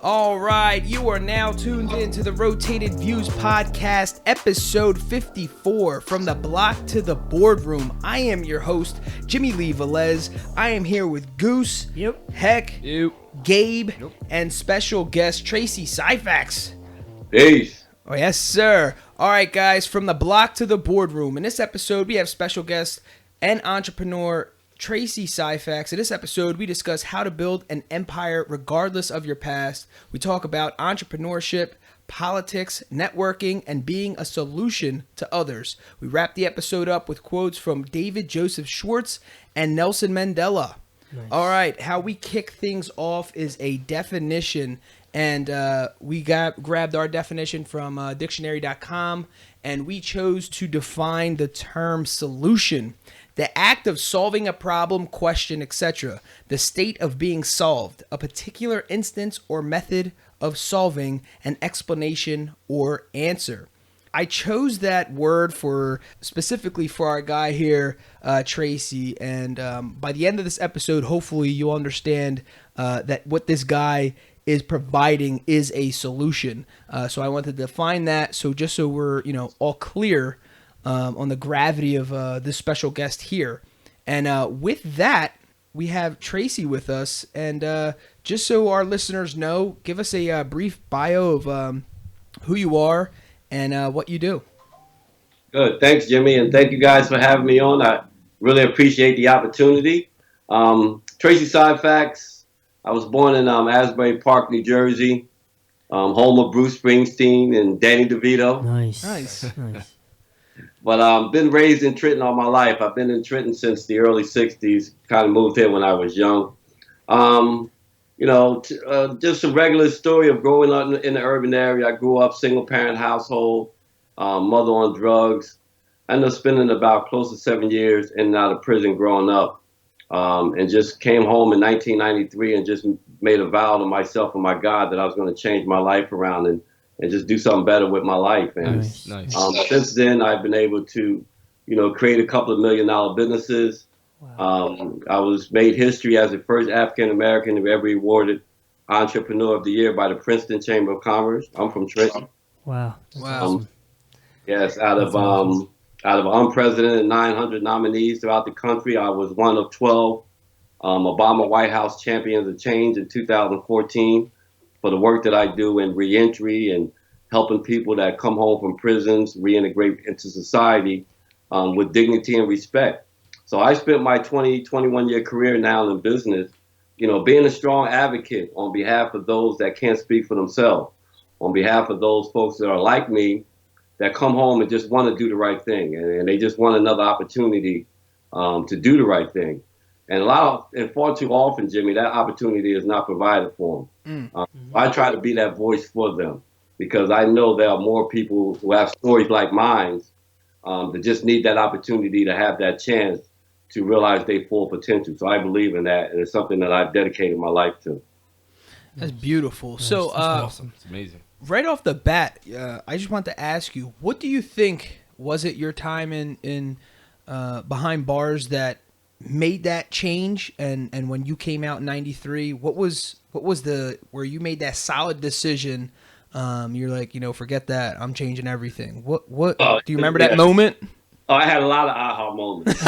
All right, you are now tuned in to the Rotated Views podcast, episode 54, From the Block to the Boardroom. I am your host, Jimmylee Velez. I am here with Goose, Heck, Gabe, and special guest Tracey Syphax. Peace. Oh, yes, sir. All right, guys, from the block to the boardroom. In this episode, we have special guest and entrepreneur Tracey Syphax. In this episode, we discuss how to build an empire regardless of your past. We talk about entrepreneurship, politics, networking, and being a solution to others. We wrap the episode up with quotes from David Joseph Schwartz and Nelson Mandela. Nice. All right, how we kick things off is a definition, and we grabbed our definition from dictionary.com, and we chose to define the term solution. The act of solving a problem, question, etc. The state of being solved. A particular instance or method of solving an explanation or answer. I chose that word specifically for our guy here, Tracey. And by the end of this episode, hopefully you'll understand that what this guy is providing is a solution. So I wanted to define that. So just so we're all clear on the gravity of this special guest here. And with that, we have Tracey with us. And just so our listeners know, give us a brief bio of who you are and what you do. Good. Thanks, Jimmy. And thank you guys for having me on. I really appreciate the opportunity. Tracey Syphax. I was born in Asbury Park, New Jersey, home of Bruce Springsteen and Danny DeVito. Nice. But I've been raised in Trenton all my life. I've been in Trenton since the early 60s, kind of moved here when I was young. Just a regular story of growing up in the urban area. I grew up single-parent household, mother on drugs. I ended up spending about close to 7 years in and out of prison growing up, and just came home in 1993 and just made a vow to myself and my God that I was going to change my life around and just do something better with my life. And nice. Since then, I've been able to, create a couple of $1 million businesses. Wow. I was made history as the first African-American to ever awarded Entrepreneur of the Year by the Princeton Chamber of Commerce. I'm from Trenton. Wow. Awesome. Yes, out of unprecedented 900 nominees throughout the country, I was one of 12 Obama White House Champions of Change in 2014. For the work that I do in reentry and helping people that come home from prisons reintegrate into society with dignity and respect. So I spent my 21-year career now in business, being a strong advocate on behalf of those that can't speak for themselves, on behalf of those folks that are like me, that come home and just want to do the right thing. And they just want another opportunity to do the right thing. And far too often, Jimmy, that opportunity is not provided for them. I try to be that voice for them because I know there are more people who have stories like mine that just need that opportunity to have that chance to realize their full potential. So I believe in that, and it's something that I've dedicated my life to. That's beautiful. Nice. So, That's awesome. It's amazing. Right off the bat, I just want to ask you, what do you think was it your time in behind bars that made that change, and when you came out in 93, what was where you made that solid decision? You're like, forget that, I'm changing everything. What do you remember that moment? Oh, I had a lot of aha moments.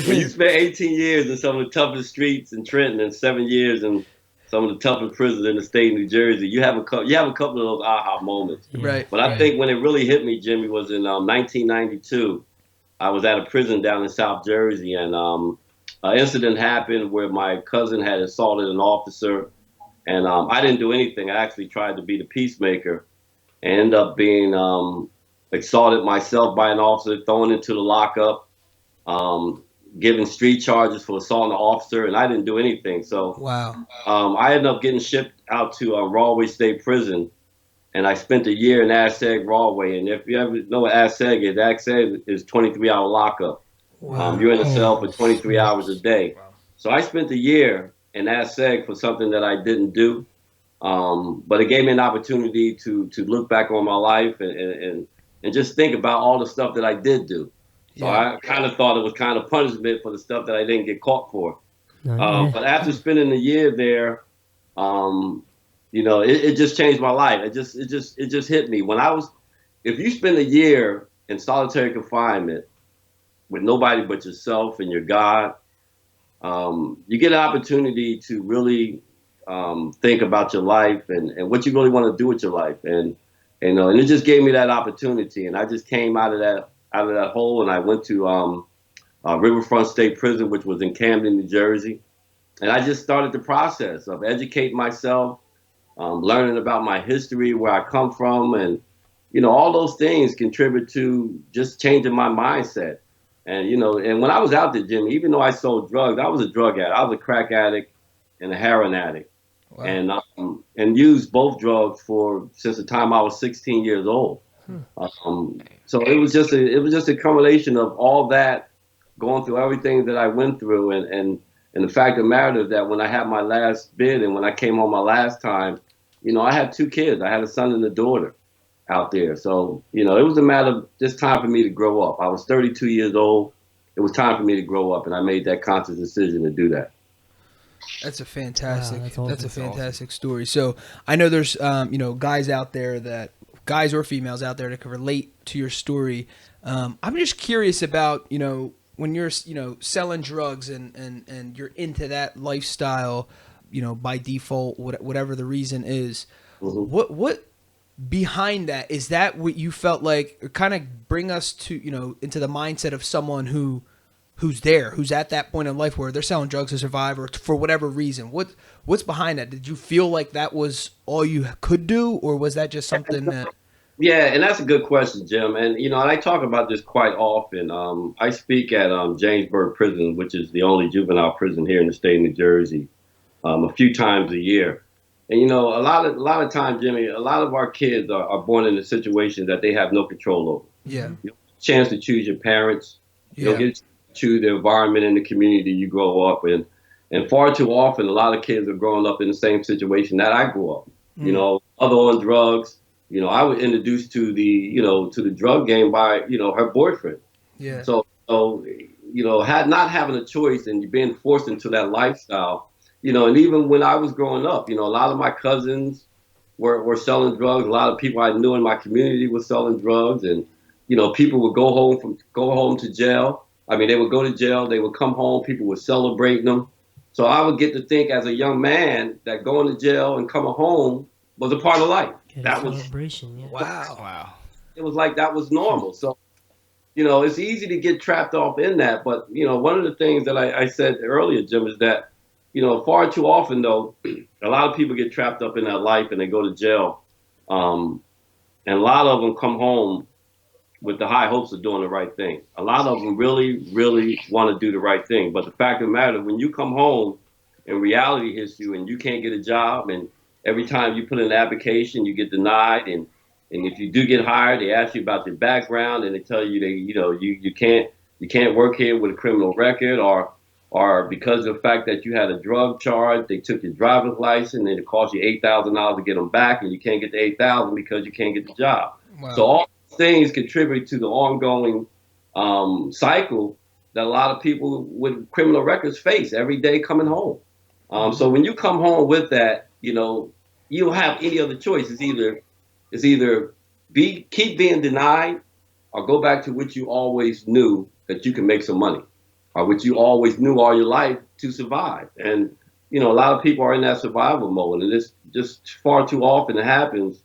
When you spent 18 years in some of the toughest streets in Trenton and 7 years in some of the toughest prisons in the state of New Jersey, you have a couple of those aha moments. Right. But I think when it really hit me, Jimmy, was in 1992. I was at a prison down in South Jersey, and an incident happened where my cousin had assaulted an officer, and I didn't do anything. I actually tried to be the peacemaker, and ended up being assaulted myself by an officer, thrown into the lockup, given street charges for assaulting an officer, and I didn't do anything. So wow. I ended up getting shipped out to Rahway State Prison. And I spent a year in ASEG Rahway. And if you ever know what ASEG is 23-hour lockup. Wow. You're in a cell for 23 hours a day. Wow. So I spent a year in ASEG for something that I didn't do. But it gave me an opportunity to look back on my life and just think about all the stuff that I did do. So I kind of thought it was kind of punishment for the stuff that I didn't get caught for. But after spending a year there, it just changed my life. It just hit me. If you spend a year in solitary confinement with nobody but yourself and your God, you get an opportunity to really think about your life and what you really want to do with your life. And it just gave me that opportunity. And I just came out of that hole, and I went to Riverfront State Prison, which was in Camden, New Jersey. And I just started the process of educating myself, learning about my history, where I come from, and all those things contribute to just changing my mindset. And and when I was out there, Jimmy, even though I sold drugs, I was a drug addict. I was a crack addict and a heroin addict. Wow. And used both drugs since the time I was 16 years old. So it was just a combination of all that, going through everything that I went through, and the fact of the matter is that when I had my last bid and when I came home my last time, I had 2 kids. I had a son and a daughter out there. So, it was a matter of just time for me to grow up. I was 32 years old. It was time for me to grow up, and I made that conscious decision to do that. That's a fantastic, that's a fantastic story. So I know there's, guys out there guys or females out there that can relate to your story. I'm just curious about, when you're, selling drugs and you're into that lifestyle, by default, whatever the reason is, what behind that, is that what you felt like, kind of bring us to, into the mindset of someone who's at that point in life where they're selling drugs to survive or for whatever reason? What's behind that? Did you feel like that was all you could do, or was that just something that... Yeah, and that's a good question, Jim. And, I talk about this quite often. I speak at Jamesburg Prison, which is the only juvenile prison here in the state of New Jersey, a few times a year. And, a lot of times, Jimmy, a lot of our kids are born in a situation that they have no control over. Yeah. You don't get a chance to choose your parents. You don't get to choose the environment and the community you grow up in. And far too often, a lot of kids are growing up in the same situation that I grew up. Other on drugs. I was introduced to the drug game by, her boyfriend. Yeah. So not having a choice and being forced into that lifestyle, and even when I was growing up, a lot of my cousins were selling drugs. A lot of people I knew in my community were selling drugs, and, people would go home to jail. I mean, they would go to jail, they would come home, people were celebrating them. So I would get to think as a young man that going to jail and coming home was a part of life. That was celebration. Yeah. Wow. It was like that was normal. So, it's easy to get trapped off in that. But, one of the things that I said earlier, Jim, is that, far too often, though, a lot of people get trapped up in that life and they go to jail. And a lot of them come home with the high hopes of doing the right thing. A lot of them really, really want to do the right thing. But the fact of the matter, when you come home and reality hits you and you can't get a job, and every time you put in an application, you get denied. And if you do get hired, they ask you about your background and they tell you you can't work here with a criminal record, or because of the fact that you had a drug charge, they took your driver's license and it cost you $8,000 to get them back, and you can't get the $8,000 because you can't get the job. Wow. So all these things contribute to the ongoing cycle that a lot of people with criminal records face every day coming home. So when you come home with that, you don't have any other choice. It's either keep being denied, or go back to what you always knew that you can make some money, or what you always knew all your life to survive. And a lot of people are in that survival mode, and it's just far too often it happens.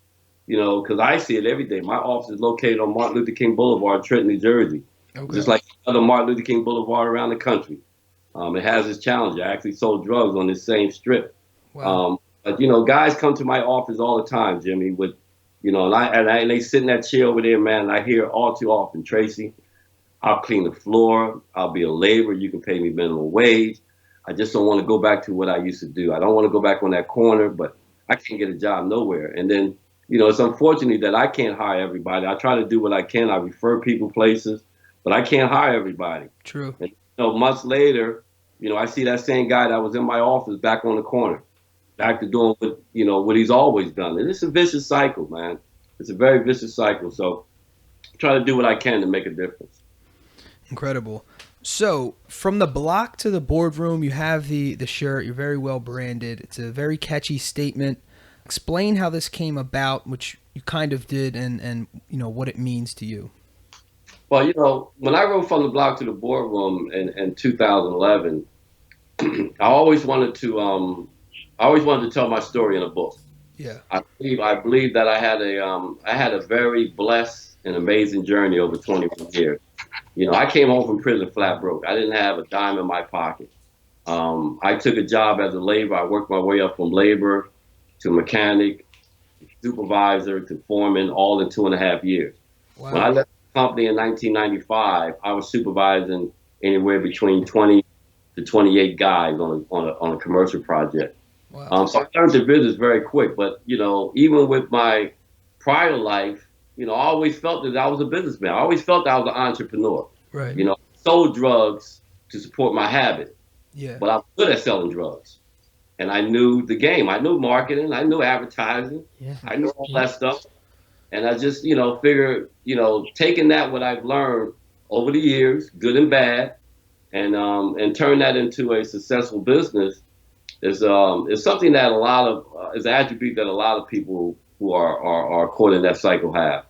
Because I see it every day. My office is located on Martin Luther King Boulevard, Trenton, New Jersey. Okay. Just like other Martin Luther King Boulevard around the country. It has its challenge. I actually sold drugs on this same strip. Wow. But guys come to my office all the time, Jimmy, with, and they sit in that chair over there, man, and I hear all too often, Tracey, I'll clean the floor, I'll be a laborer, you can pay me minimum wage. I just don't want to go back to what I used to do. I don't want to go back on that corner, but I can't get a job nowhere. And then, it's unfortunate that I can't hire everybody. I try to do what I can. I refer people places, but I can't hire everybody. True. And, months later, I see that same guy that was in my office back on the corner, back to doing what he's always done. And it's a vicious cycle, man. It's a very vicious cycle. So I try to do what I can to make a difference. Incredible. So from the block to the boardroom, you have the shirt. You're very well branded. It's a very catchy statement. Explain how this came about, which you kind of did, and what it means to you. Well, when I wrote From the Block to the Boardroom in 2011, I always wanted to tell my story in a book. Yeah. I believe that I had a very blessed and amazing journey over 21 years. I came home from prison flat broke. I didn't have a dime in my pocket. I took a job as a laborer. I worked my way up from labor to mechanic, supervisor to foreman, all in 2.5 years. Wow. When I left the company in 1995, I was supervising anywhere between 20 to 28 guys on a commercial project. Wow. So I learned the business very quick. But even with my prior life, I always felt that I was a businessman. I always felt that I was an entrepreneur. Right. I sold drugs to support my habit. Yeah. But I was good at selling drugs. And I knew the game. I knew marketing. I knew advertising. Yeah. I knew all that stuff. And I just, figured, taking what I've learned over the years, good and bad, and turn that into a successful business is something that is an attribute that a lot of people who are caught in that cycle have.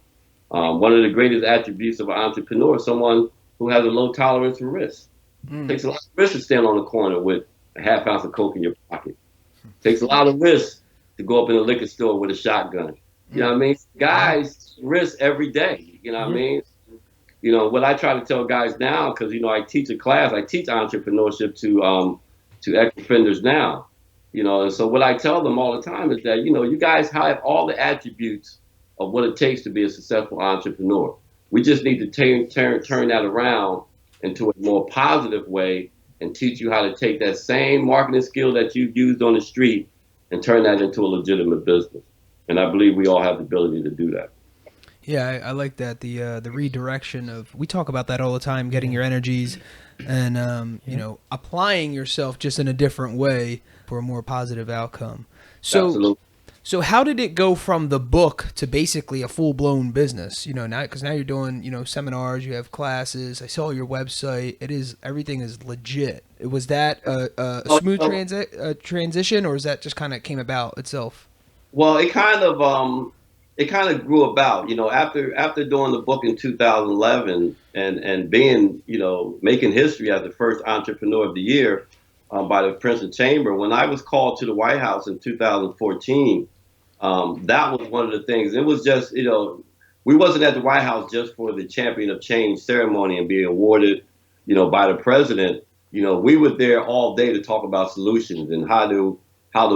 One of the greatest attributes of an entrepreneur is someone who has a low tolerance for risk. It takes a lot of risk to stand on the corner with a half ounce of coke in your pocket. It takes a lot of risk to go up in a liquor store with a shotgun. You know what I mean? Guys risk every day. You know what I mean? What I try to tell guys now, because I teach a class, I teach entrepreneurship to ex-offenders now. And so what I tell them all the time is that you guys have all the attributes of what it takes to be a successful entrepreneur. We just need to turn that around into a more positive way and teach you how to take that same marketing skill that you used on the street and turn that into a legitimate business. And I believe we all have the ability to do that. Yeah, I like that. The redirection of, we talk about that all the time, getting your energies and, applying yourself just in a different way for a more positive outcome. Absolutely. So how did it go from the book to basically a full-blown business? Because now you're doing, seminars, you have classes. I saw your website. Everything is legit. Was that a smooth transition, or is that just kind of came about itself? Well, it kind of grew about, after doing the book in 2011 and being, making history as the first entrepreneur of the year by the Princeton Chamber. When I was called to the White House in 2014, that was one of the things. It was just, we wasn't at the White House just for the Champion of Change ceremony and being awarded, by the president. We were there all day to talk about solutions and how do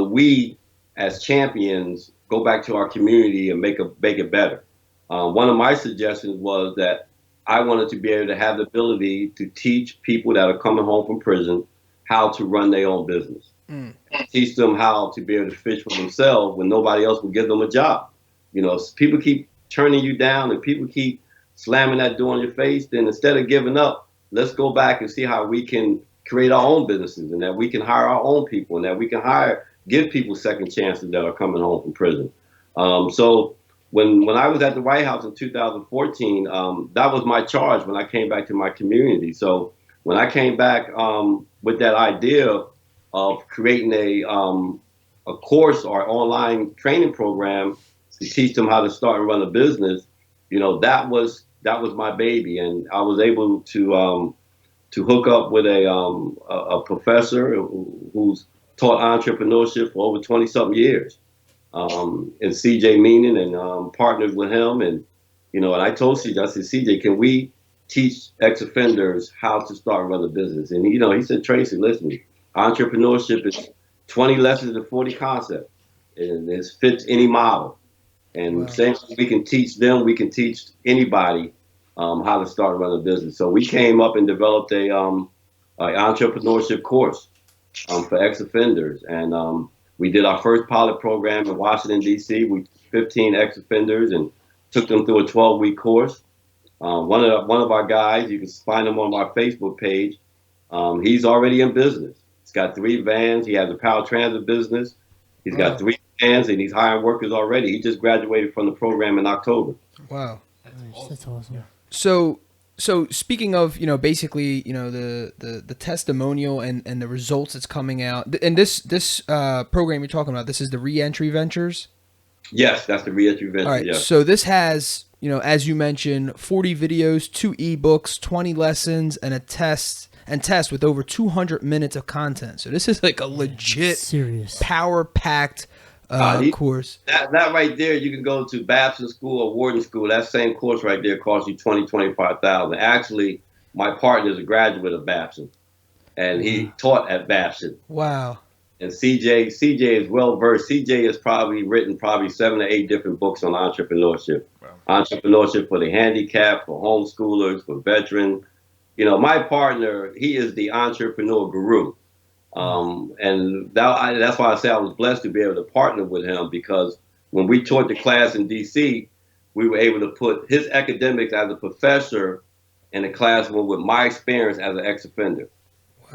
we as champions go back to our community and make it better. One of my suggestions was that I wanted to be able to have the ability to teach people that are coming home from prison how to run their own business. Teach them how to be able to fish for themselves when nobody else will give them a job. People keep turning you down and people keep slamming that door in your face. Then instead of giving up, let's go back and see how we can create our own businesses and that we can hire our own people and that we can give people second chances that are coming home from prison. So when I was at the White House in 2014, that was my charge when I came back to my community. So when I came back with that idea of creating a course or online training program to teach them how to start and run a business, that was my baby, and I was able to hook up with a professor who's taught entrepreneurship for over 20-something years, and CJ Meaning, and partnered with him, and I told CJ, I said, CJ, can we teach ex-offenders how to start and run a business? And he said, Tracey, listen, entrepreneurship is 20 lessons and 40 concepts, and it fits any model. And same we can teach them, we can teach anybody how to start and run a business. So we came up and developed a entrepreneurship course for ex-offenders, and we did our first pilot program in Washington, D.C. We took 15 ex-offenders and took them through a 12-week course. One of our guys, you can find him on our Facebook page. He's already in business. He's got 3 vans. He has a power transit business. He's got 3 vans, and he's hiring workers already. He just graduated from the program in October. Wow. That's awesome. So So speaking of, basically, the testimonial and the results that's coming out, and this program you're talking about, this is the Reentry Ventures. Yes, that's the Reentry Ventures. All right. Yes. So this has, as you mentioned, 40 videos, 2 ebooks, 20 lessons, and a test with over 200 minutes of content. So this is like a legit, serious, power-packed course. That right there, you can go to Babson School or Wharton School. That same course right there costs you $25,000. Actually, my partner is a graduate of Babson, and he taught at Babson. Wow. And CJ is well versed. CJ has probably written 7 to 8 different books on entrepreneurship. Wow. Entrepreneurship for the handicapped, for homeschoolers, for veterans. My partner, he is the entrepreneur guru. And that's why I say I was blessed to be able to partner with him, because when we taught the class in DC, we were able to put his academics as a professor in a classroom with my experience as an ex-offender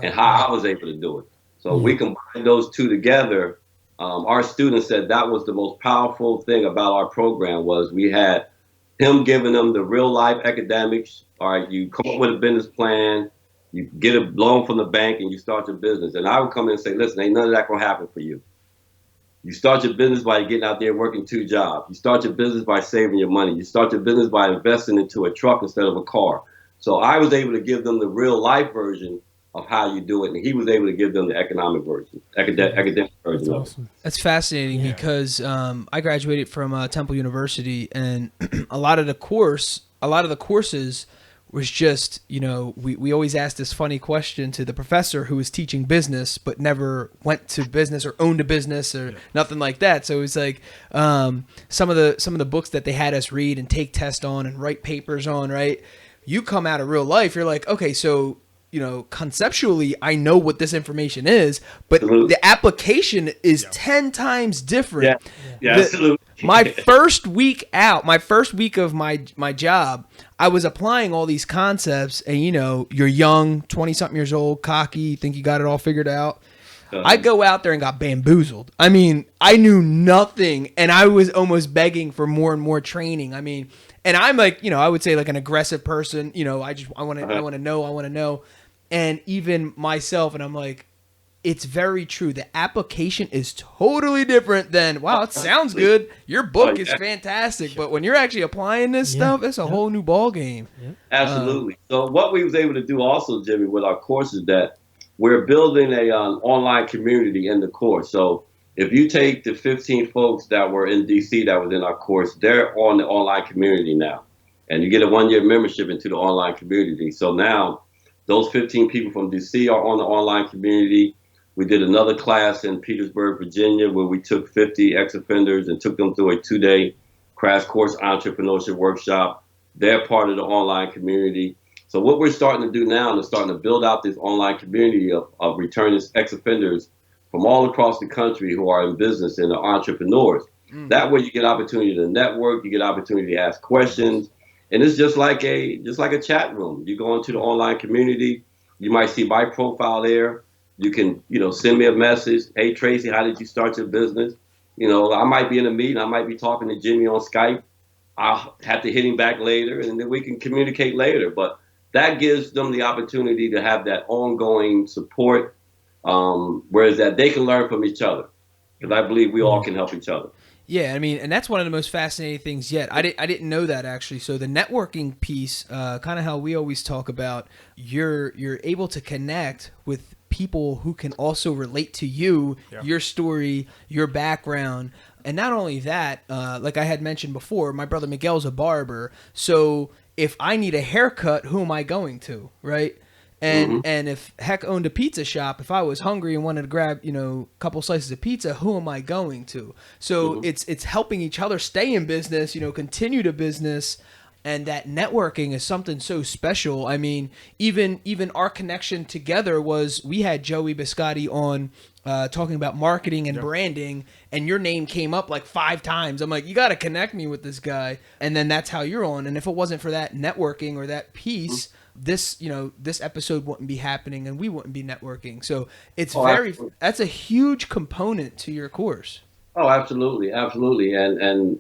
and how I was able to do it. So we combined those two together. Our students said that was the most powerful thing about our program, was we had him giving them the real life academics. All right, you come up with a business plan, you get a loan from the bank, and you start your business. And I would come in and say, listen, ain't none of that gonna happen for you. You start your business by getting out there working 2 jobs. You start your business by saving your money. You start your business by investing into a truck instead of a car. So I was able to give them the real life version of how you do it, and he was able to give them the economic version, academic version. That's awesome. That's fascinating because I graduated from Temple University, and a lot of the courses was just, we always asked this funny question to the professor who was teaching business but never went to business or owned a business or nothing like that. So it was like some of the books that they had us read and take tests on and write papers on, right? You come out of real life, you're like, okay, so conceptually, I know what this information is, but the application is 10 times different. Yeah, absolutely. My first week of my job, I was applying all these concepts, and you're young, 20-something years old, cocky, think you got it all figured out. I go out there and got bamboozled. I mean, I knew nothing, and I was almost begging for more and more training. I mean, and I'm like, I would say like an aggressive person. I want to know. And even myself, and I'm like, it's very true. The application is totally different than, wow, it sounds good. Your book is fantastic. But when you're actually applying this stuff, it's a whole new ball game. Absolutely. So what we was able to do also, Jimmy, with our course is that we're building an online community in the course. So if you take the 15 folks that were in DC that was in our course, they're on the online community now. And you get a 1-year membership into the online community. So now those 15 people from DC are on the online community. We did another class in Petersburg, Virginia, where we took 50 ex-offenders and took them through a 2-day crash course entrepreneurship workshop. They're part of the online community. So what we're starting to do now is starting to build out this online community of returning ex-offenders from all across the country who are in business and are entrepreneurs. That way you get opportunity to network, you get opportunity to ask questions. And it's just like a chat room. You go into the online community, you might see my profile there. You can, send me a message. Hey, Tracey, how did you start your business? I might be in a meeting. I might be talking to Jimmy on Skype. I'll have to hit him back later, and then we can communicate later. But that gives them the opportunity to have that ongoing support, whereas that they can learn from each other, because I believe we all can help each other. Yeah, I mean, and that's one of the most fascinating things yet. I didn't know that, actually. So the networking piece, kind of how we always talk about, you're able to connect with people who can also relate to you, your story, your background. And not only that, like I had mentioned before, my brother Miguel's a barber. So if I need a haircut, who am I going to, right? And if Heck owned a pizza shop, if I was hungry and wanted to grab, a couple slices of pizza, who am I going to? So it's helping each other stay in business, continue to business. And that networking is something so special. I mean, even our connection together was, we had Joey Biscotti on talking about marketing and branding, and your name came up like 5 times. I'm like, you got to connect me with this guy. And then that's how you're on. And if it wasn't for that networking or that piece, this episode wouldn't be happening and we wouldn't be networking. So it's that's a huge component to your course. Oh, absolutely. Absolutely. And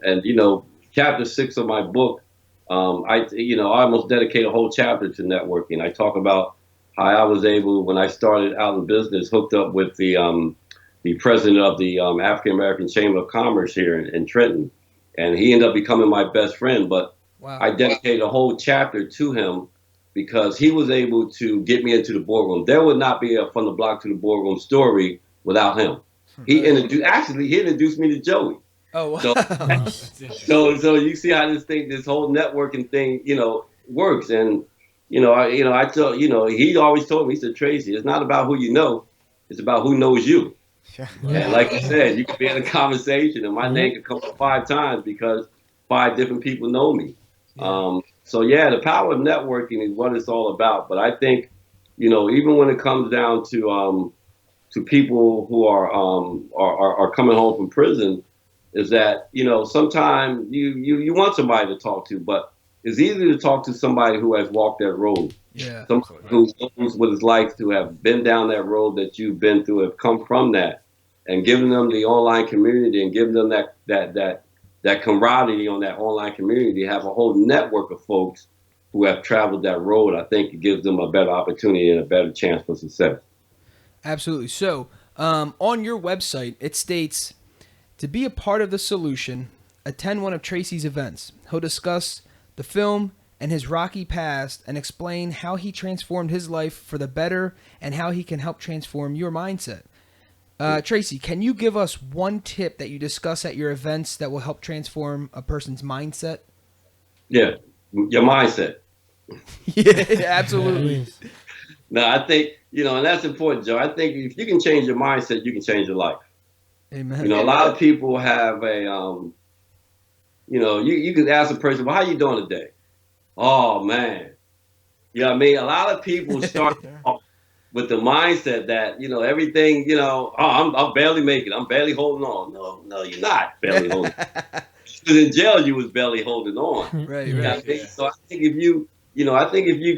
chapter 6 of my book I almost dedicate a whole chapter to networking. I talk about how I was able, when I started out in business, hooked up with the president of the African American Chamber of Commerce here in Trenton, and he ended up becoming my best friend. But Wow. I dedicated a whole chapter to him because he was able to get me into the boardroom. There would not be a From the Block to the Boardroom story without him. He introduced me to Joey. Oh, wow. So you see how this whole networking thing, works. And I tell he always told me, he said, Tracey, it's not about who you know, it's about who knows you. Yeah. And like you said, you could be in a conversation and my name could come up 5 times because 5 different people know me. Yeah. So yeah, the power of networking is what it's all about. But I think, even when it comes down to people who are coming home from prison, is that sometimes you want somebody to talk to, but it's easy to talk to somebody who has walked that road. Yeah. Somebody who knows what it's like to have been down that road that you've been through, have come from that, and giving them the online community and giving them that camaraderie on that online community, have a whole network of folks who have traveled that road. I think it gives them a better opportunity and a better chance for success. Absolutely. So, on your website, it states, to be a part of the solution, attend one of Tracey's events. He'll discuss the film and his rocky past and explain how he transformed his life for the better and how he can help transform your mindset. Tracey, can you give us one tip that you discuss at your events that will help transform a person's mindset? Yeah, your mindset. Yeah, absolutely. No, I think, and that's important, Joe. I think if you can change your mindset, you can change your life. Amen. A lot of people have you could ask a person, well, how you doing today? Oh, man. A lot of people start off with the mindset that, everything, I'm barely making, I'm barely holding on. No, you're not barely holding on. In jail, you was barely holding on. Right. So I think if you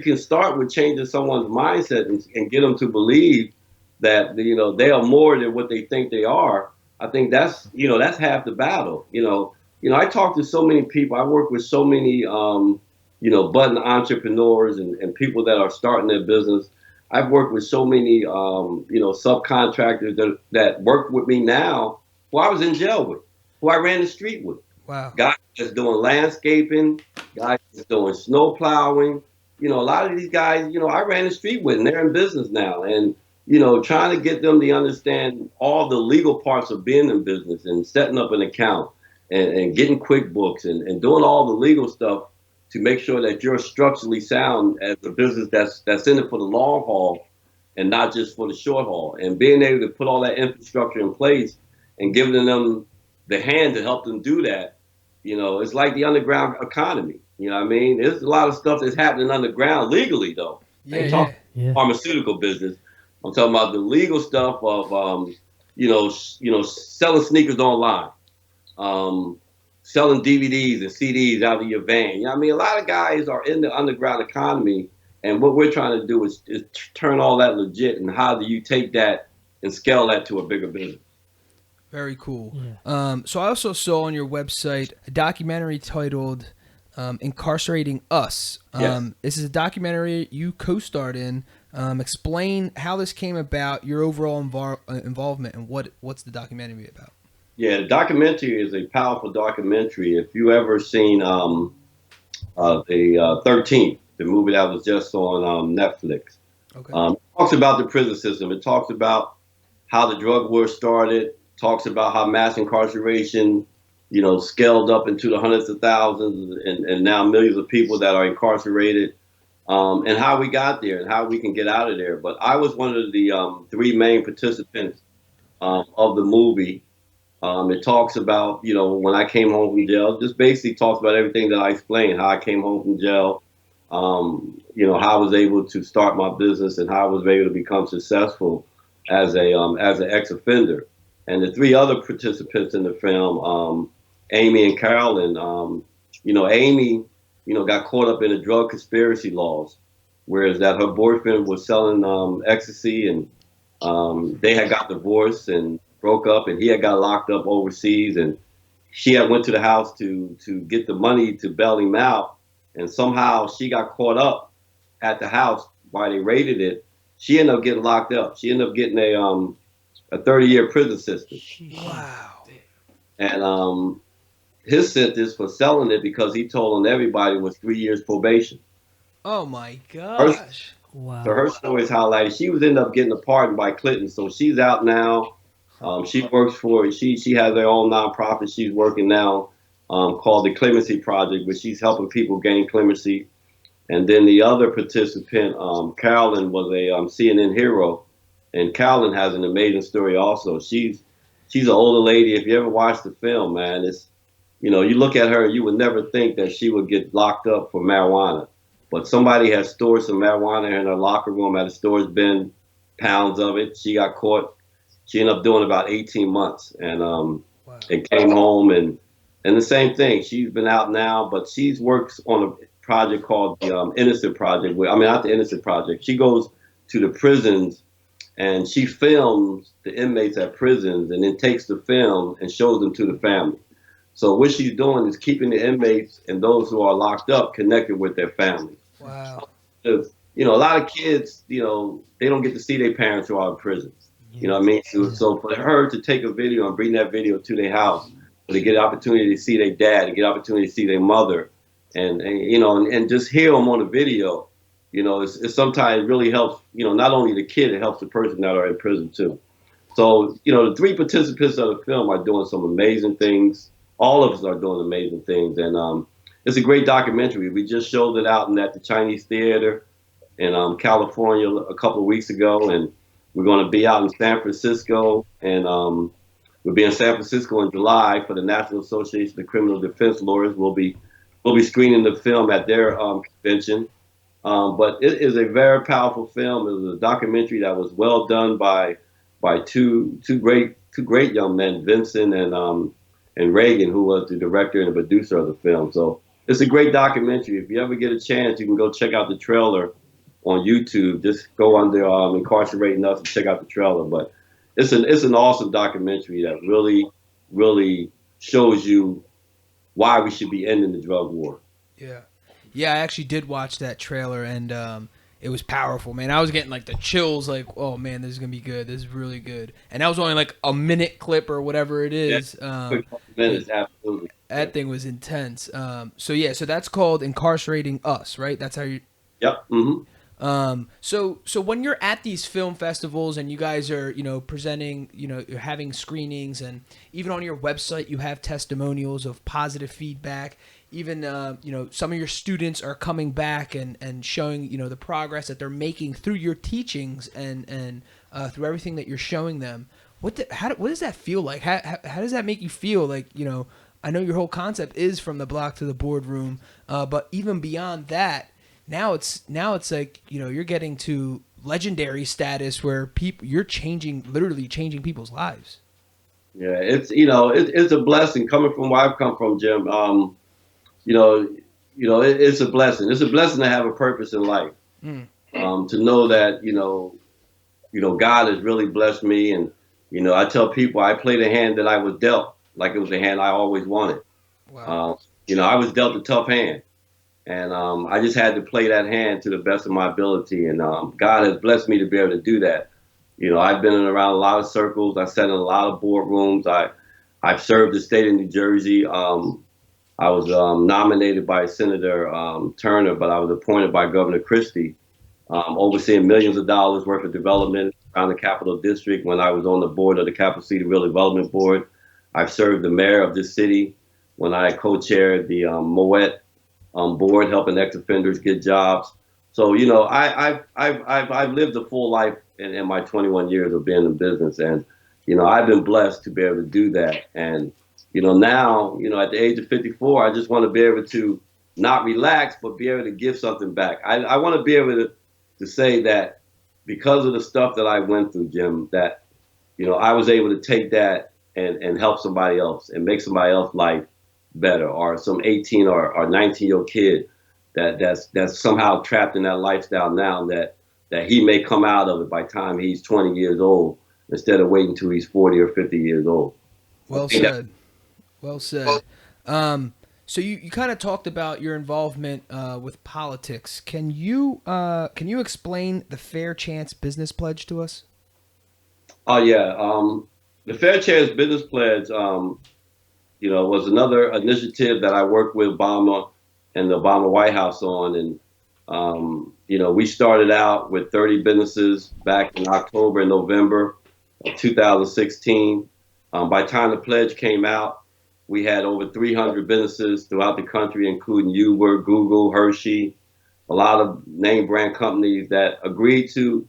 can start with changing someone's mindset and get them to believe that, they are more than what they think they are, I think that's half the battle. I talk to so many people. I work with so many, budding entrepreneurs and people that are starting their business. I've worked with so many, subcontractors that work with me now who I was in jail with, who I ran the street with. Wow. Guys that's doing landscaping, guys that's doing snow plowing. A lot of these guys, I ran the street with, and they're in business now. And, trying to get them to understand all the legal parts of being in business and setting up an account and getting QuickBooks and doing all the legal stuff to make sure that you're structurally sound as a business that's in it for the long haul and not just for the short haul. And being able to put all that infrastructure in place and giving them the hand to help them do that, it's like the underground economy. There's a lot of stuff that's happening underground legally, though. Yeah. Pharmaceutical business. I'm talking about the legal stuff of, selling sneakers online, selling DVDs and CDs out of your van. A lot of guys are in the underground economy, and what we're trying to do is turn all that legit. And how do you take that and scale that to a bigger business? Very cool. Yeah. So I also saw on your website a documentary titled Incarcerating Us. Yes. This is a documentary you co-starred in. Explain how this came about, your overall involvement, and what's the documentary about? Yeah, the documentary is a powerful documentary. If you ever seen the 13th, the movie that was just on Netflix, Okay. It talks about the prison system. It talks about how the drug war started. Talks about how mass incarceration, scaled up into the hundreds of thousands and now millions of people that are incarcerated, and how we got there and how we can get out of there. But I was one of the 3 main participants of the movie. It talks about, when I came home from jail, just basically talks about everything that I explained, how I came home from jail, how I was able to start my business and how I was able to become successful as an ex-offender. And the 3 other participants in the film, Amy and Carolyn, Amy, got caught up in the drug conspiracy laws, whereas that her boyfriend was selling ecstasy, and they had got divorced and broke up, and he had got locked up overseas, and she had went to the house to get the money to bail him out, and somehow she got caught up at the house while they raided it. She ended up getting locked up. She ended up getting a 30-year prison sentence. Wow. And his sentence for selling it, because he told on everybody, was 3 years probation. Oh my gosh. Wow. So her story is highlighted. She was ended up getting a pardon by Clinton, so she's out now. She works for she has her own nonprofit. She's working now called the Clemency Project, where she's helping people gain clemency. And then the other participant, Carolyn, was a CNN hero, and Carolyn has an amazing story also. She's an older lady. If you ever watch the film, man, it's you look at her, you would never think that she would get locked up for marijuana. But somebody has stored some marijuana in her locker room at a storage bin, pounds of it. She got caught. She ended up doing about 18 months and and came home and the same thing. She's been out now, but she works on a project called the Innocent Project. Not the Innocent Project. She goes to the prisons and she films the inmates at prisons and then takes the film and shows them to the family. So what she's doing is keeping the inmates and those who are locked up connected with their families. Wow. A lot of kids, they don't get to see their parents who are in prison. You know what I mean? So for her to take a video and bring that video to their house, to get an opportunity to see their dad, to get an opportunity to see their mother, and just hear them on the video, it sometimes really helps, not only the kid, it helps the person that are in prison too. So, the 3 participants of the film are doing some amazing things. All of us are doing amazing things. And it's a great documentary. We just showed it out at the Chinese Theater in California a couple of weeks ago. And we're going to be out in San Francisco. And we'll be in San Francisco in July for the National Association of Criminal Defense Lawyers. We'll be screening the film at their convention. But it is a very powerful film. It was a documentary that was well done by two great young men, Vincent and Reagan, who was the director and the producer of the film. So it's a great documentary. If you ever get a chance, you can go check out the trailer on YouTube. Just go under Incarcerating Us and check out the trailer. But it's an awesome documentary that really, really shows you why we should be ending the drug war. Yeah. Yeah, I actually did watch that trailer, and it was powerful, man. I was getting like the chills, like, oh man, this is gonna be good. This is really good. And that was only like a minute clip or whatever it is. Quick minutes, absolutely. That thing was intense. So that's called Incarcerating Us, right? That's how you. Yep. Mm-hmm. So when you're at these film festivals and you guys are, presenting, you're having screenings, and even on your website you have testimonials of positive feedback. Even, some of your students are coming back and showing, the progress that they're making through your teachings and through everything that you're showing them. What does that feel like? How does that make you feel? Like, I know your whole concept is from the block to the boardroom, but even beyond that, now it's like, you're getting to legendary status where you're literally changing people's lives. Yeah, it's a blessing coming from where I've come from, Jim. It's a blessing. It's a blessing to have a purpose in life. To know that God has really blessed me, and I tell people I play the hand that I was dealt like it was the hand I always wanted. Wow. I was dealt a tough hand, and I just had to play that hand to the best of my ability. And God has blessed me to be able to do that. I've been around a lot of circles. I sat in a lot of boardrooms. I've served the state of New Jersey. I was nominated by Senator Turner, but I was appointed by Governor Christie, overseeing millions of dollars worth of development around the Capital District when I was on the board of the Capital City Real Development Board. I've served the mayor of this city when I co-chaired the Moet board, helping ex-offenders get jobs. So, I've lived a full life in my 21 years of being in business, and, I've been blessed to be able to do that. And now, at the age of 54, I just want to be able to not relax, but be able to give something back. I want to be able to say that because of the stuff that I went through, Jim, that, I was able to take that and help somebody else and make somebody else's life better, or some 18 or 19-year-old kid that's somehow trapped in that lifestyle now that he may come out of it by the time he's 20 years old instead of waiting until he's 40 or 50 years old. Well said. Well said. So you kind of talked about your involvement with politics. Can you explain the Fair Chance Business Pledge to us? Oh yeah, the Fair Chance Business Pledge, was another initiative that I worked with Obama and the Obama White House on, and we started out with 30 businesses back in October and November of 2016. By the time the pledge came out, we had over 300 businesses throughout the country, including Uber, Google, Hershey, a lot of name brand companies that agreed to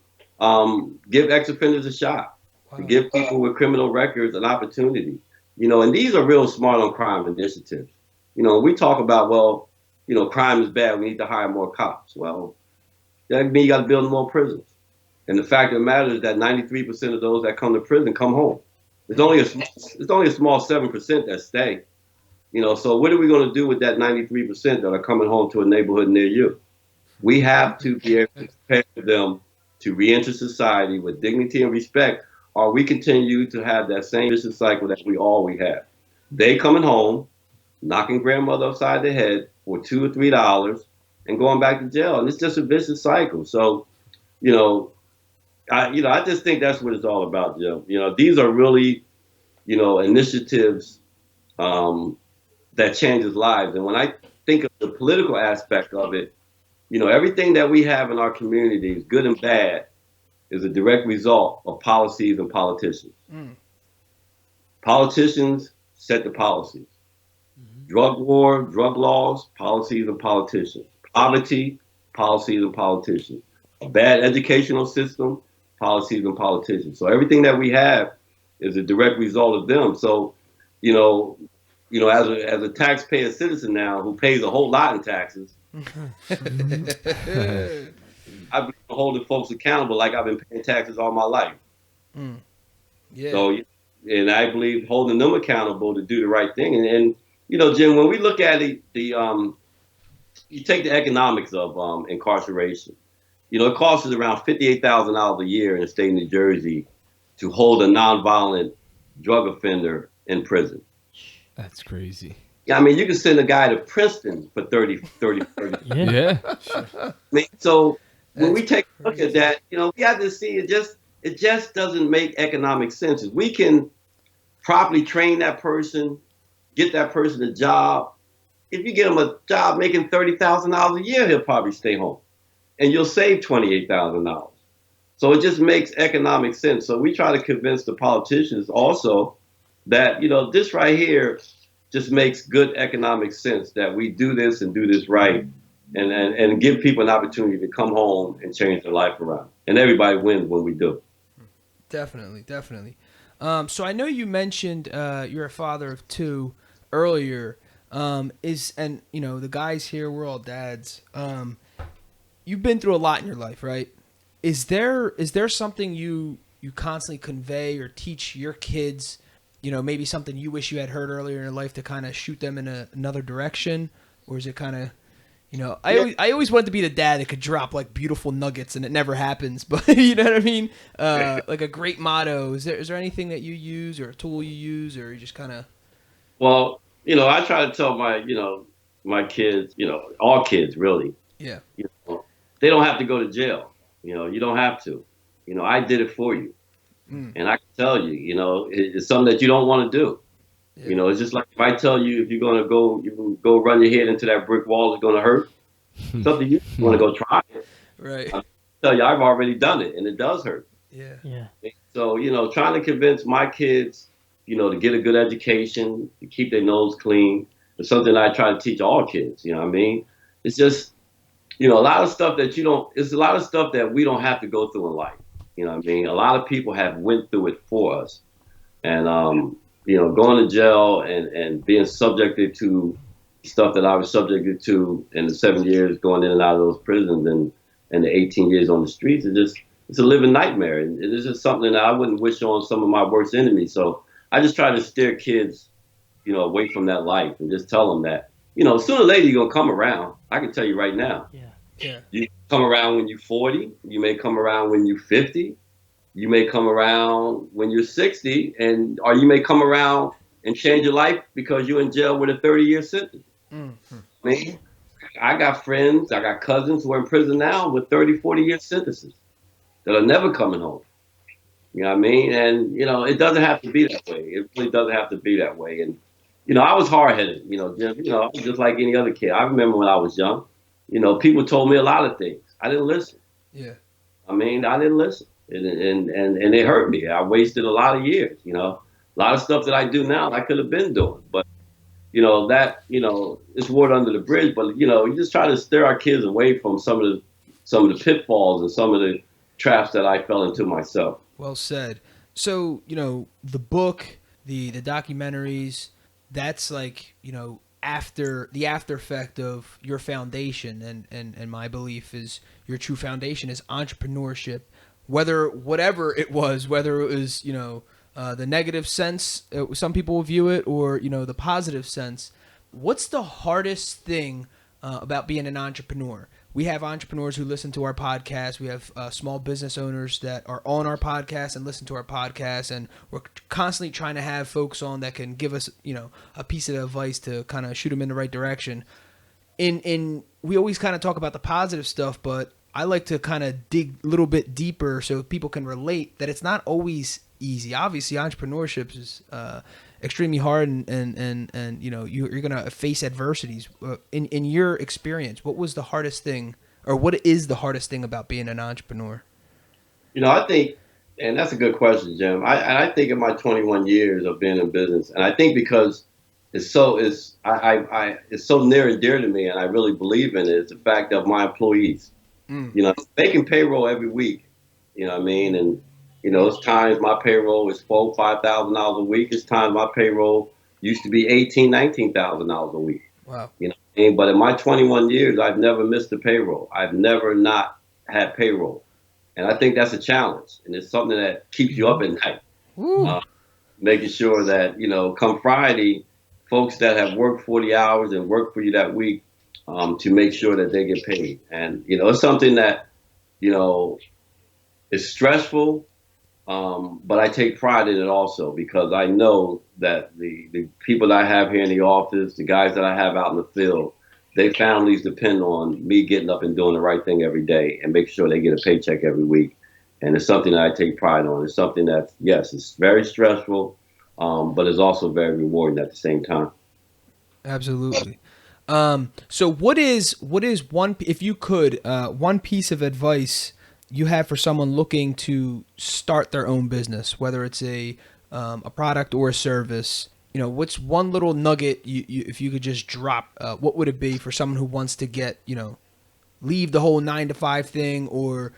give ex-offenders a shot, to give people with criminal records an opportunity. And these are real smart on crime initiatives. We talk about, crime is bad, we need to hire more cops. Well, that means you got to build more prisons. And the fact of the matter is that 93% of those that come to prison come home. It's only a small 7% that stay. So what are we going to do with that 93% that are coming home to a neighborhood near you? We have to be able to prepare them to reenter society with dignity and respect, or we continue to have that same vicious cycle that we always have. They coming home, knocking grandmother upside the head for $2 or $3 and going back to jail. And it's just a vicious cycle. So, I just think that's what it's all about, Jim. These are really, initiatives that changes lives. And when I think of the political aspect of it, everything that we have in our communities, good and bad, is a direct result of policies and politicians. Politicians set the policies. Drug war, drug laws, policies and politicians. Poverty, policies and politicians. A bad educational system, policies and politicians. So everything that we have is a direct result of them. So, as a taxpayer citizen now who pays a whole lot in taxes, I've been holding folks accountable like I've been paying taxes all my life. Yeah. So, and I believe holding them accountable to do the right thing. And Jim, when we look at it, you take the economics of incarceration. It costs us around $58,000 a year in the state of New Jersey to hold a nonviolent drug offender in prison. That's crazy. Yeah, I mean, you can send a guy to Princeton for 30. Yeah. I mean, so when we take a look at that, we have to see it just doesn't make economic sense. If we can properly train that person, get that person a job, if you get him a job making $30,000 a year, he'll probably stay home. And you'll save $28,000. So it just makes economic sense. So we try to convince the politicians also that, this right here just makes good economic sense, that we do this and do this right and give people an opportunity to come home and change their life around. And everybody wins when we do. Definitely. So I know you mentioned you're a father of two earlier. The guys here, we're all dads. You've been through a lot in your life, right? Is there something you constantly convey or teach your kids, maybe something you wish you had heard earlier in your life to kind of shoot them in another direction? Or is it kind of, I always wanted to be the dad that could drop like beautiful nuggets and it never happens, but you know what I mean? Like a great motto. Is there anything that you use or a tool you use, or you just kind of? Well, I try to tell my kids, all kids really. Yeah. They don't have to go to jail. You don't have to. I did it for you. And I can tell you, it's something that you don't want to do. Yeah. It's just like if I tell you if you're going to go run your head into that brick wall, it's going to hurt. Something you want to go try it. Right. I tell you, I've already done it and it does hurt. Yeah. So, trying to convince my kids, to get a good education, to keep their nose clean, is something I try to teach all kids. You know what I mean? It's just, a lot of stuff that it's a lot of stuff that we don't have to go through in life. You know what I mean? A lot of people have went through it for us. And, going to jail and being subjected to stuff that I was subjected to in the 7 years going in and out of those prisons and the 18 years on the streets, it's a living nightmare. And it is just something that I wouldn't wish on some of my worst enemies. So I just try to steer kids, away from that life and just tell them that, sooner or later you're going to come around. I can tell you right now. Yeah. You come around when you're 40. You may come around when you're 50. You may come around when you're 60, or you may come around and change your life because you're in jail with a 30-year sentence. I mean, I got friends, I got cousins who are in prison now with 30, 40-year sentences that are never coming home. You know what I mean? And, it doesn't have to be that way. It really doesn't have to be that way. And, I was hard-headed, just like any other kid. I remember when I was young, people told me a lot of things. I didn't listen. Yeah. I mean, I didn't listen. And it hurt me. I wasted a lot of years, A lot of stuff that I do now I could have been doing. But, it's water under the bridge. But, you just try to steer our kids away from some of the pitfalls and some of the traps that I fell into myself. Well said. So, the book, the documentaries, that's like, after the after effect of your foundation. And my belief is your true foundation is entrepreneurship, whatever it was, whether it was, the negative sense, some people will view it, or, the positive sense. What's the hardest thing about being an entrepreneur? We have entrepreneurs who listen to our podcast. We have small business owners that are on our podcast and listen to our podcast. And we're constantly trying to have folks on that can give us, a piece of advice to kind of shoot them in the right direction. We always kind of talk about the positive stuff, but I like to kind of dig a little bit deeper so people can relate that it's not always easy. Obviously, entrepreneurship is extremely hard, and you're gonna face adversities. In your experience, what was the hardest thing, or what is the hardest thing about being an entrepreneur? I think, and that's a good question, Jim. I think in my 21 years of being in business, and I think because it's so near and dear to me, and I really believe in it, is the fact of my employees. Making payroll every week. You know what I mean? And it's times my payroll is $4,000-$5,000 a week. It's times my payroll used to be $18,000-$19,000 a week. Wow. But in my 21 years, I've never missed a payroll. I've never not had payroll. And I think that's a challenge. And it's something that keeps you up at night. Making sure that, come Friday, folks that have worked 40 hours and worked for you that week, to make sure that they get paid. And, it's something that, is stressful. But I take pride in it also because I know that the people that I have here in the office, the guys that I have out in the field, their families depend on me getting up and doing the right thing every day and make sure they get a paycheck every week. And it's something that I take pride on. It's something that, yes, it's very stressful, but it's also very rewarding at the same time. Absolutely. So what is one, if you could, one piece of advice you have for someone looking to start their own business, whether it's a product or a service? What's one little nugget you if you could just drop? What would it be for someone who wants to get, leave the whole 9-to-5 thing, or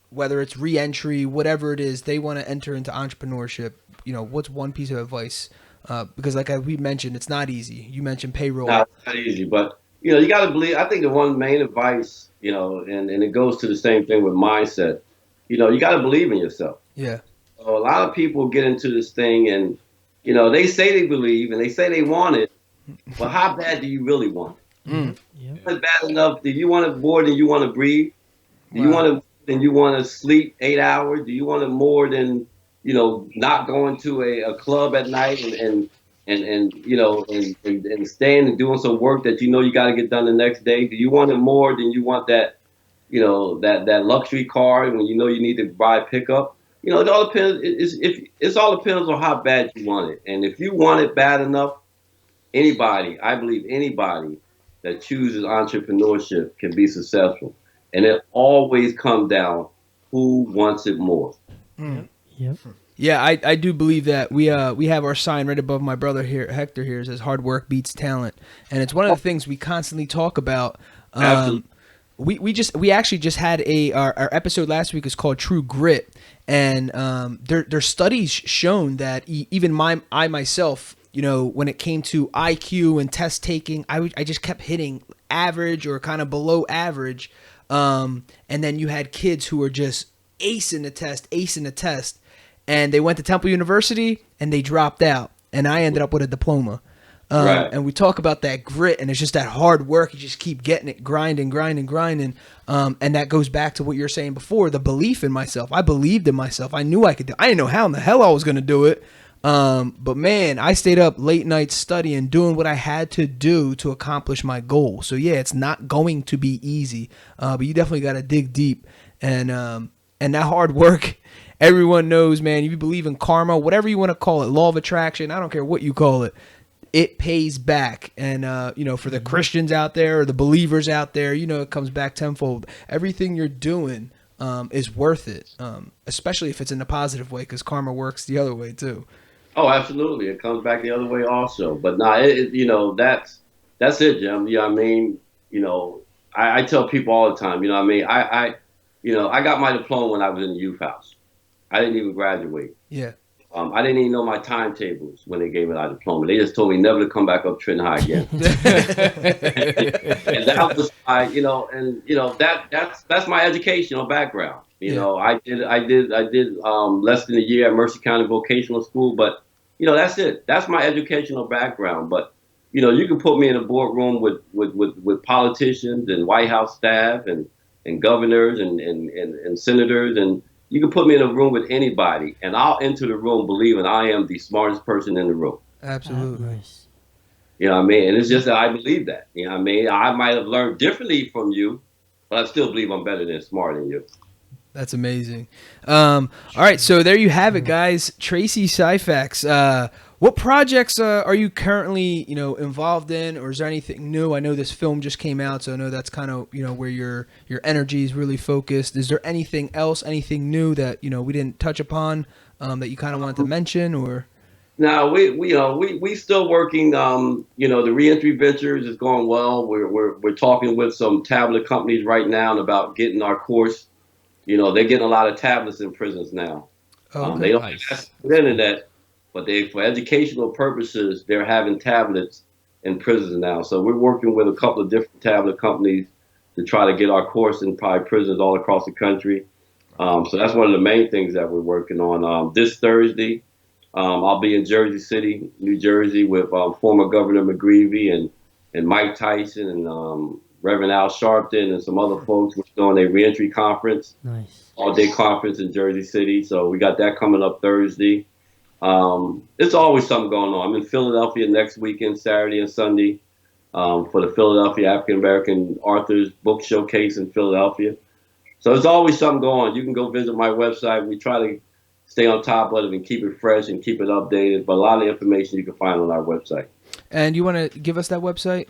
whether it's re-entry, whatever it is, they want to enter into entrepreneurship? What's one piece of advice? Because like we mentioned, it's not easy. You mentioned payroll. No, it's not easy, but you got to believe. I think the one main advice, and it goes to the same thing with mindset. You got to believe in yourself. Yeah. So a lot of people get into this thing, and they say they believe and they say they want it, but how bad do you really want it? Yep. Is it bad enough? Do you want it more than you want to breathe? Do you want it more than you want to sleep 8 hours? Do you want it more than not going to a club at night and staying and doing some work that you got to get done the next day? Do you want it more than you want that, that luxury car when you need to buy a pickup? It all depends. It all depends on how bad you want it. And if you want it bad enough, I believe anybody that chooses entrepreneurship can be successful. And it always comes down who wants it more. Yep. Yeah, I do believe that. We have our sign right above my brother here, Hector here, it says hard work beats talent. And it's one of the things we constantly talk about. Absolutely. We actually just had our episode last week is called True Grit, and there's studies shown that even I myself, when it came to IQ and test taking, I just kept hitting average or kind of below average, and then you had kids who were just acing the test, and they went to Temple University and they dropped out, and I ended up with a diploma. Right. And we talk about that grit, and it's just that hard work. You just keep getting it, grinding. And that goes back to what you were saying before, the belief in myself. I believed in myself. I knew I could do it. I didn't know how in the hell I was going to do it. But man, I stayed up late nights studying, doing what I had to do to accomplish my goal. So yeah, it's not going to be easy. But you definitely got to dig deep, and that hard work. Everyone knows, man. If you believe in karma, whatever you want to call it, law of attraction, I don't care what you call it, it pays back. And for the Christians out there or the believers out there, it comes back tenfold. Everything you're doing is worth it, especially if it's in a positive way, because karma works the other way too. Oh, absolutely. It comes back the other way also. But that's it, Jim. You know what I mean? I tell people all the time, I got my diploma when I was in the youth house. I didn't even graduate. Yeah. I didn't even know my timetables when they gave me my diploma. They just told me never to come back up Trenton High again. And that was that's my educational background. I did less than a year at Mercer County Vocational School, but that's it. That's my educational background. But you can put me in a boardroom with politicians and White House staff and governors and senators, and you can put me in a room with anybody, and I'll enter the room believing I am the smartest person in the room. Absolutely. Nice. You know what I mean? And it's just that I believe that. You know what I mean? I might have learned differently from you, but I still believe I'm better than smarter than you. That's amazing. All right, so there you have it, guys. Tracey Syphax. What projects are you currently, involved in, or is there anything new? I know this film just came out, so I know that's kind of, where your energy is really focused. Is there anything else, anything new that we didn't touch upon that you kind of wanted to mention, or? No, we still working. The reentry ventures is going well. We're talking with some tablet companies right now about getting our course. They're getting a lot of tablets in prisons now. Oh, okay. They don't have the internet, but for educational purposes, they're having tablets in prisons now. So we're working with a couple of different tablet companies to try to get our course in probably prisons all across the country. So that's one of the main things that we're working on. This Thursday, I'll be in Jersey City, New Jersey, with former Governor McGreevey and Mike Tyson and Reverend Al Sharpton and some other folks. We're doing a reentry conference, nice, all-day conference in Jersey City. So we got that coming up Thursday. It's always something going on. I'm in Philadelphia next weekend, Saturday and Sunday, for the Philadelphia African American Authors Book Showcase in Philadelphia. So there's always something going on. You can go visit my website. We try to stay on top of it and keep it fresh and keep it updated. But a lot of information you can find on our website. And you want to give us that website?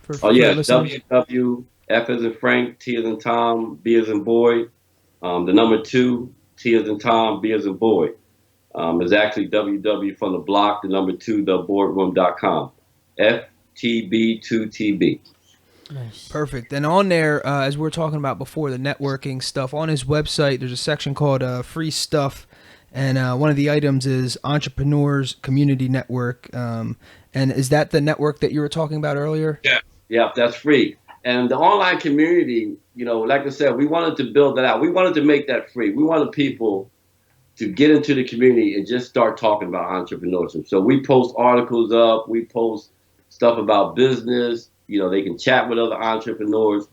WW, F as in Frank, T as in Tom, B as in boy, the number 2, T as in Tom, B as in boy. Is actually WW from the block, the number 2, theboardroom.com. FTB2TB. Nice. Perfect. And on there, as we were talking about before, the networking stuff, on his website, there's a section called Free Stuff. And one of the items is Entrepreneurs Community Network. And is that the network that you were talking about earlier? Yeah, that's free. And the online community, like I said, we wanted to build that out. We wanted to make that free. We wanted people to get into the community and just start talking about entrepreneurship. So we post articles up, we post stuff about business. They can chat with other entrepreneurs.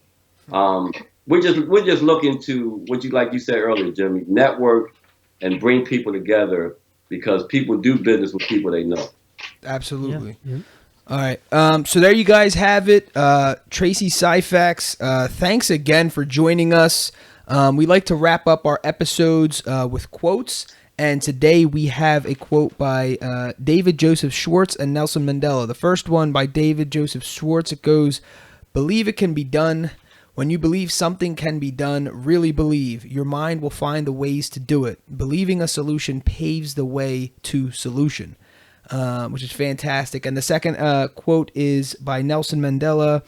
We're just looking to like you said earlier, Jimmy, network and bring people together, because people do business with people they know. Absolutely. Yeah. All right. So there you guys have it. Tracey Syphax, thanks again for joining us. We like to wrap up our episodes with quotes. And today we have a quote by David Joseph Schwartz and Nelson Mandela. The first one by David Joseph Schwartz, it goes, "Believe it can be done. When you believe something can be done, really believe. Your mind will find the ways to do it. Believing a solution paves the way to solution." Which is fantastic. And the second quote is by Nelson Mandela.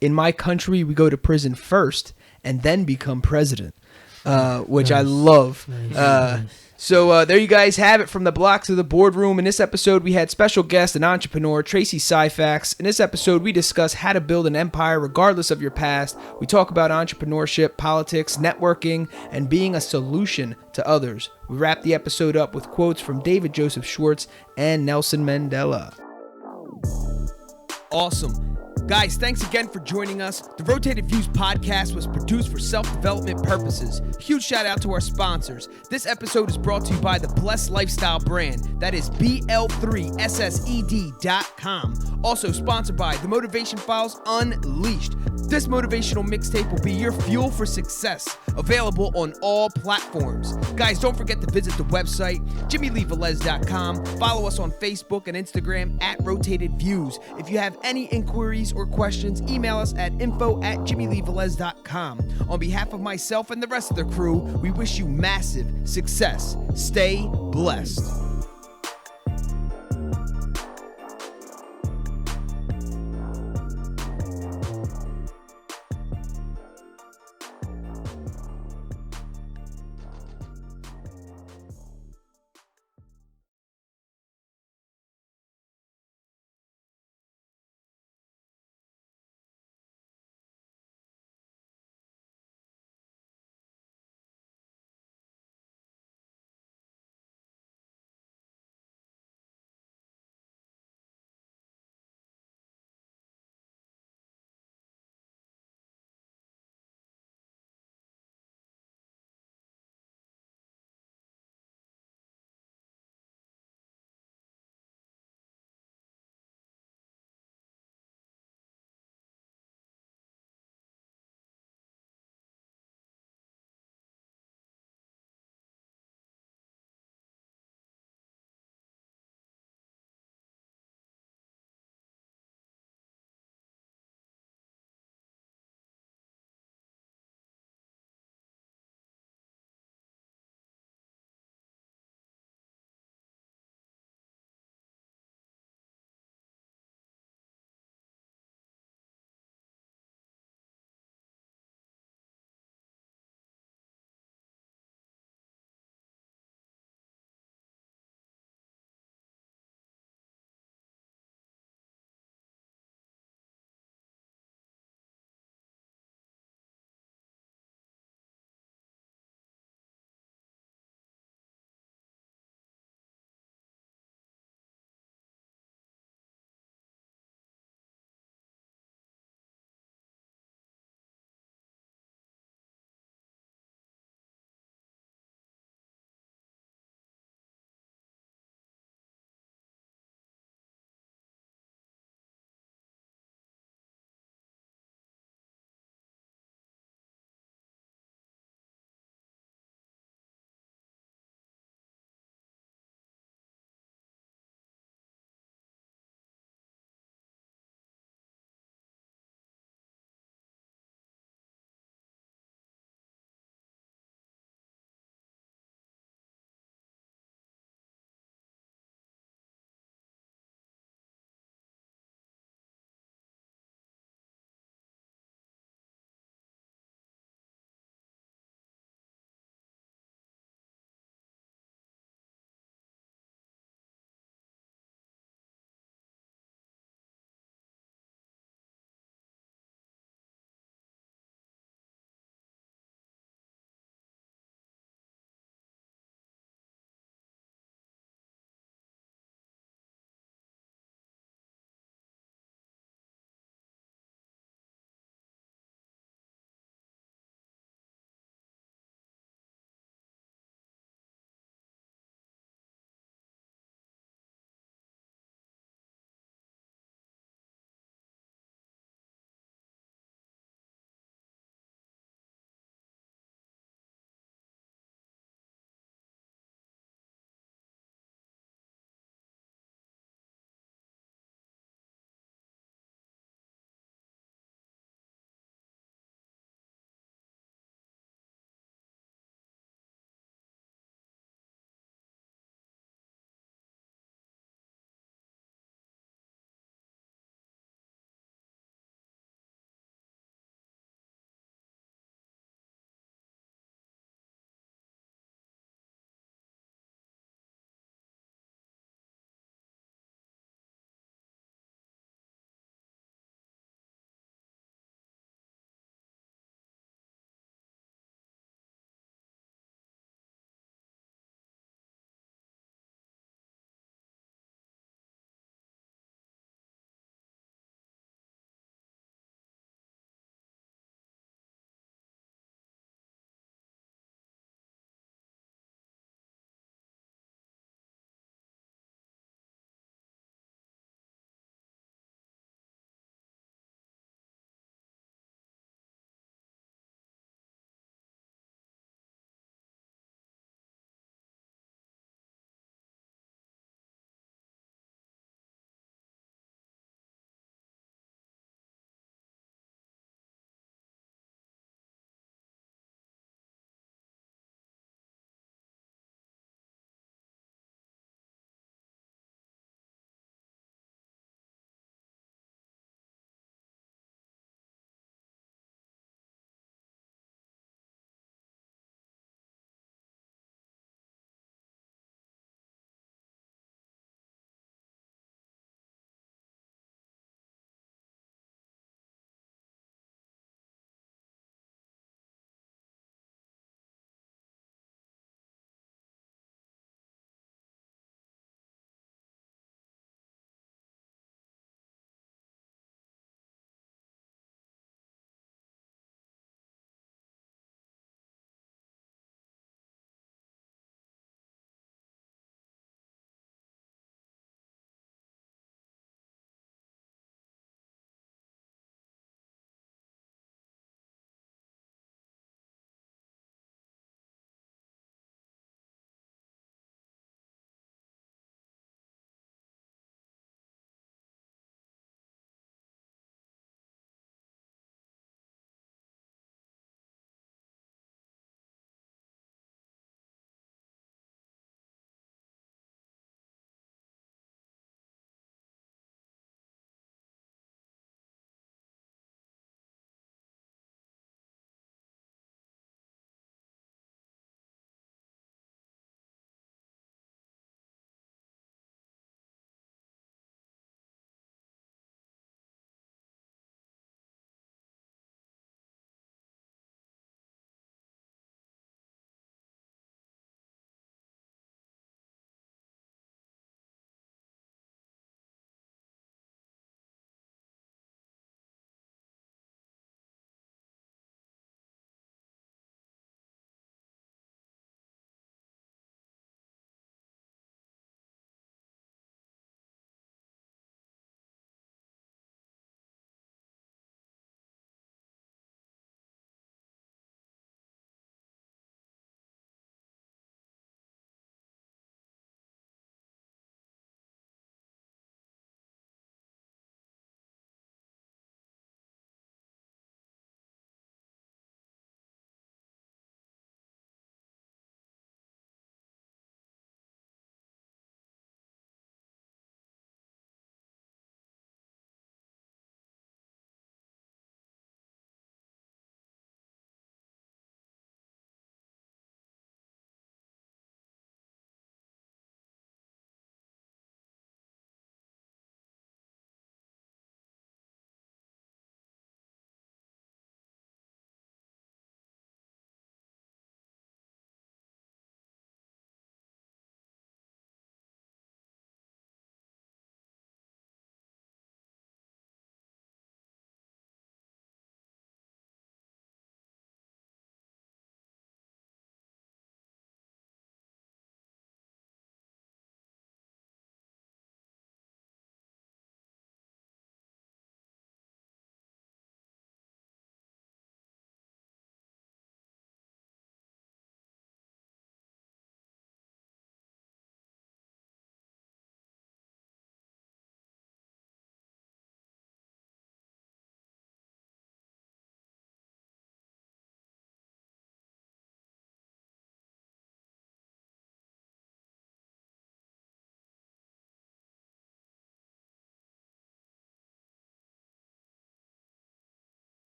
"In my country, we go to prison first and then become president," which Nice. I love. Nice. So there you guys have it, from the block to the boardroom. In this episode, we had special guest and entrepreneur Tracey Syphax. In this episode, we discuss how to build an empire regardless of your past. We talk about entrepreneurship, politics, networking, and being a solution to others. We wrap the episode up with quotes from David Joseph Schwartz and Nelson Mandela. Awesome. Guys, thanks again for joining us. The Rotated Views podcast was produced for self-development purposes. Huge shout out to our sponsors. This episode is brought to you by the Blessed Lifestyle brand. That is BL3SSED.com. Also sponsored by The Motivation Files Unleashed. This motivational mixtape will be your fuel for success. Available on all platforms. Guys, don't forget to visit the website, JimmyleeVelez.com. Follow us on Facebook and Instagram at Rotated Views. If you have any inquiries or questions, email us at info@JimmyleeVelez.com. On behalf of myself and the rest of the crew, we wish you massive success. Stay blessed.